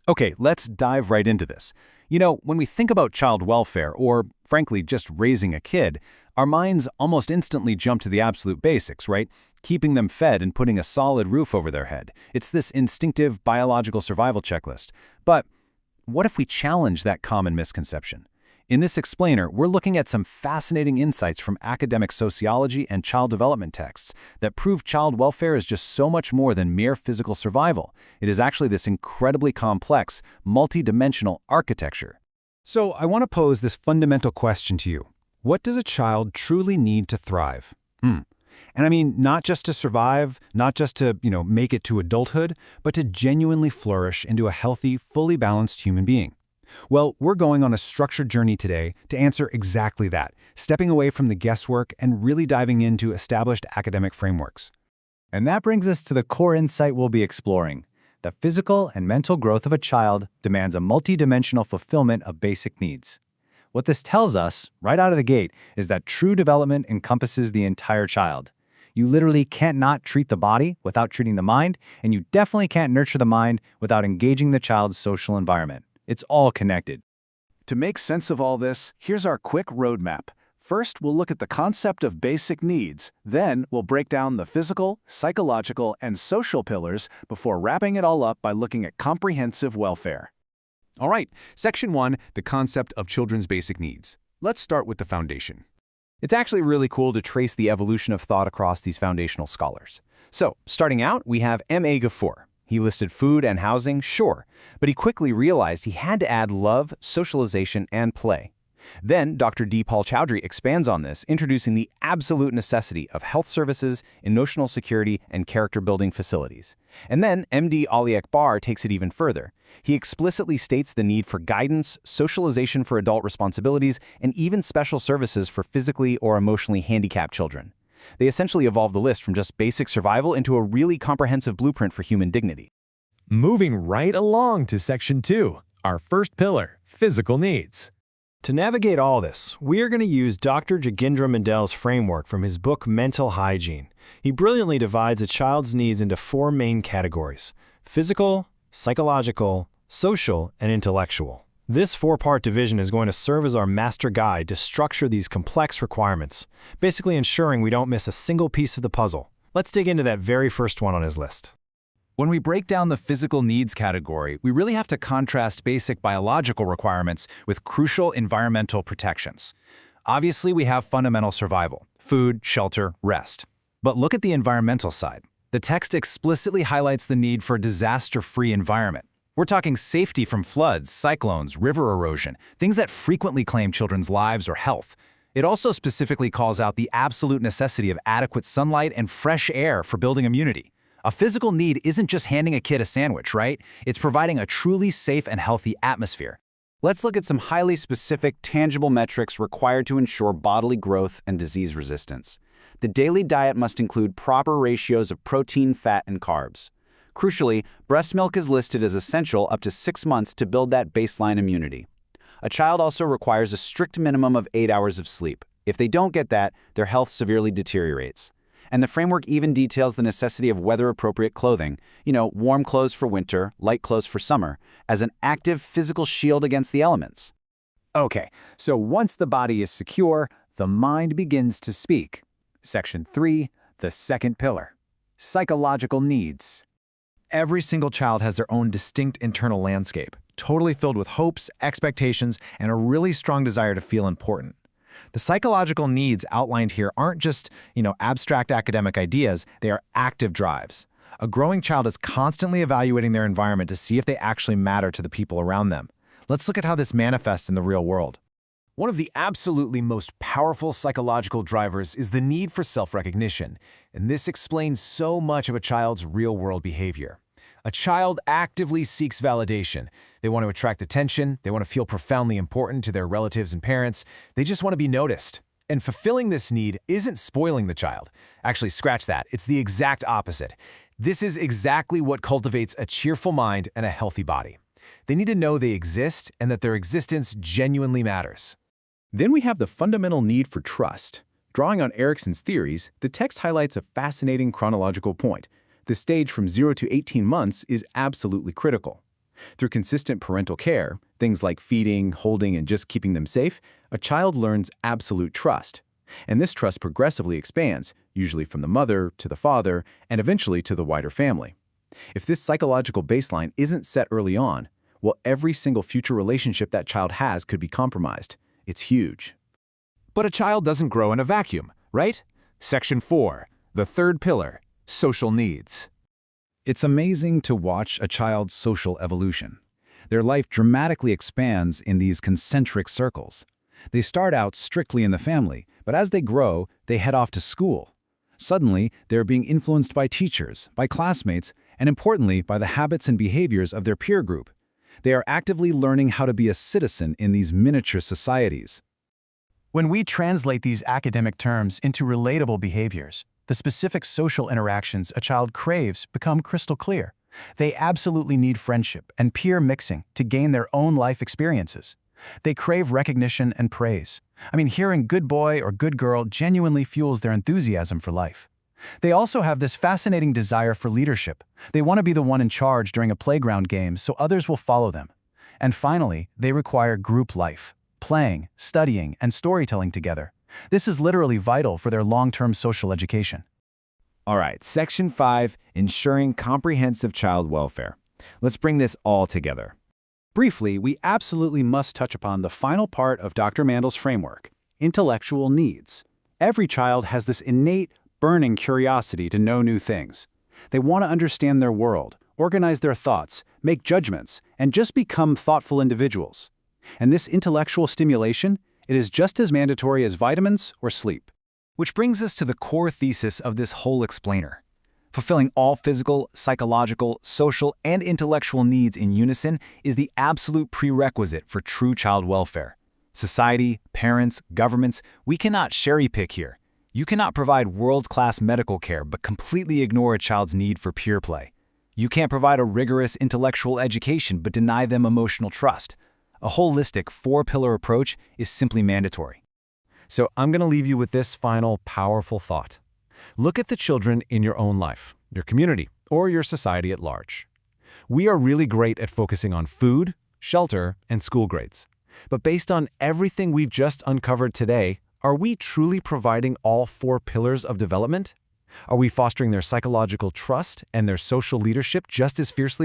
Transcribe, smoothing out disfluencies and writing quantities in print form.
Okay, let's dive right into this. When we think about child welfare, or frankly, just raising a kid, our minds almost instantly jump to the absolute basics, right? Keeping them fed and putting a solid roof over their head. It's this instinctive biological survival checklist. But what if we challenge that common misconception? In this explainer, we're looking at some fascinating insights from academic sociology and child development texts that prove child welfare is just so much more than mere physical survival. It is actually this incredibly complex, multi-dimensional architecture. So I want to pose this fundamental question to you. What does a child truly need to thrive? And I mean, not just to survive, not just to, make it to adulthood, but to genuinely flourish into a healthy, fully balanced human being. Well, we're going on a structured journey today to answer exactly that, stepping away from the guesswork and really diving into established academic frameworks. And that brings us to the core insight we'll be exploring. The physical and mental growth of a child demands a multidimensional fulfillment of basic needs. What this tells us, right out of the gate, is that true development encompasses the entire child. You literally can't not treat the body without treating the mind, and you definitely can't nurture the mind without engaging the child's social environment. It's all connected. To make sense of all this, here's our quick roadmap. First, we'll look at the concept of basic needs. Then, we'll break down the physical, psychological, and social pillars before wrapping it all up by looking at comprehensive welfare. All right, Section 1, the concept of children's basic needs. Let's start with the foundation. It's actually really cool to trace the evolution of thought across these foundational scholars. So, starting out, we have M.A. Ghaffur. He listed food and housing, sure, but he quickly realized he had to add love, socialization, and play. Then, Dr. D. Paul Chowdhury expands on this, introducing the absolute necessity of health services, emotional security, and character-building facilities. And then, M.D. Ali Akbar takes it even further. He explicitly states the need for guidance, socialization for adult responsibilities, and even special services for physically or emotionally handicapped children. They essentially evolved the list from just basic survival into a really comprehensive blueprint for human dignity. Moving right along to Section 2, our first pillar, physical needs. To navigate all this, we are going to use Dr. Jagindra Mandel's framework from his book Mental Hygiene. He brilliantly divides a child's needs into 4 main categories: physical, psychological, social, and intellectual. This 4-part division is going to serve as our master guide to structure these complex requirements, basically ensuring we don't miss a single piece of the puzzle. Let's dig into that very first one on his list. When we break down the physical needs category, we really have to contrast basic biological requirements with crucial environmental protections. Obviously, we have fundamental survival: food, shelter, rest. But look at the environmental side. The text explicitly highlights the need for a disaster-free environment. We're talking safety from floods, cyclones, river erosion, things that frequently claim children's lives or health. It also specifically calls out the absolute necessity of adequate sunlight and fresh air for building immunity. A physical need isn't just handing a kid a sandwich, right? It's providing a truly safe and healthy atmosphere. Let's look at some highly specific, tangible metrics required to ensure bodily growth and disease resistance. The daily diet must include proper ratios of protein, fat, and carbs. Crucially, breast milk is listed as essential up to 6 months to build that baseline immunity. A child also requires a strict minimum of 8 hours of sleep. If they don't get that, their health severely deteriorates. And the framework even details the necessity of weather-appropriate clothing, warm clothes for winter, light clothes for summer, as an active physical shield against the elements. Okay, so once the body is secure, the mind begins to speak. Section 3, the second pillar, psychological needs. Every single child has their own distinct internal landscape, totally filled with hopes, expectations, and a really strong desire to feel important. The psychological needs outlined here aren't just, abstract academic ideas, they are active drives. A growing child is constantly evaluating their environment to see if they actually matter to the people around them. Let's look at how this manifests in the real world. One of the absolutely most powerful psychological drivers is the need for self-recognition, and this explains so much of a child's real-world behavior. A child actively seeks validation. They want to attract attention, they want to feel profoundly important to their relatives and parents, they just want to be noticed. And fulfilling this need isn't spoiling the child. Actually, scratch that, it's the exact opposite. This is exactly what cultivates a cheerful mind and a healthy body. They need to know they exist and that their existence genuinely matters. Then we have the fundamental need for trust. Drawing on Erikson's theories, the text highlights a fascinating chronological point. The stage from 0 to 18 months is absolutely critical. Through consistent parental care, things like feeding, holding, and just keeping them safe, a child learns absolute trust. And this trust progressively expands, usually from the mother to the father, and eventually to the wider family. If this psychological baseline isn't set early on, well, every single future relationship that child has could be compromised. It's huge. But a child doesn't grow in a vacuum, right? Section 4, the third pillar, social needs. It's amazing to watch a child's social evolution. Their life dramatically expands in these concentric circles. They start out strictly in the family, but as they grow, they head off to school. Suddenly, they're being influenced by teachers, by classmates, and importantly, by the habits and behaviors of their peer group. They are actively learning how to be a citizen in these miniature societies. When we translate these academic terms into relatable behaviors, the specific social interactions a child craves become crystal clear. They absolutely need friendship and peer mixing to gain their own life experiences. They crave recognition and praise. Hearing good boy or good girl genuinely fuels their enthusiasm for life. They also have this fascinating desire for leadership. They want to be the one in charge during a playground game so others will follow them. And finally, they require group life, playing, studying, and storytelling together. This is literally vital for their long-term social education. All right, Section 5, ensuring comprehensive child welfare. Let's bring this all together. Briefly, we absolutely must touch upon the final part of Dr. Mandel's framework, intellectual needs. Every child has this innate, burning curiosity to know new things. They want to understand their world, organize their thoughts, make judgments, and just become thoughtful individuals. And this intellectual stimulation, it is just as mandatory as vitamins or sleep. Which brings us to the core thesis of this whole explainer. Fulfilling all physical, psychological, social, and intellectual needs in unison is the absolute prerequisite for true child welfare. Society, parents, governments, we cannot cherry-pick here. You cannot provide world-class medical care but completely ignore a child's need for peer play. You can't provide a rigorous intellectual education but deny them emotional trust. A holistic four-pillar approach is simply mandatory. So I'm going to leave you with this final powerful thought. Look at the children in your own life, your community, or your society at large. We are really great at focusing on food, shelter, and school grades. But based on everything we've just uncovered today, are we truly providing all 4 pillars of development? Are we fostering their psychological trust and their social leadership just as fiercely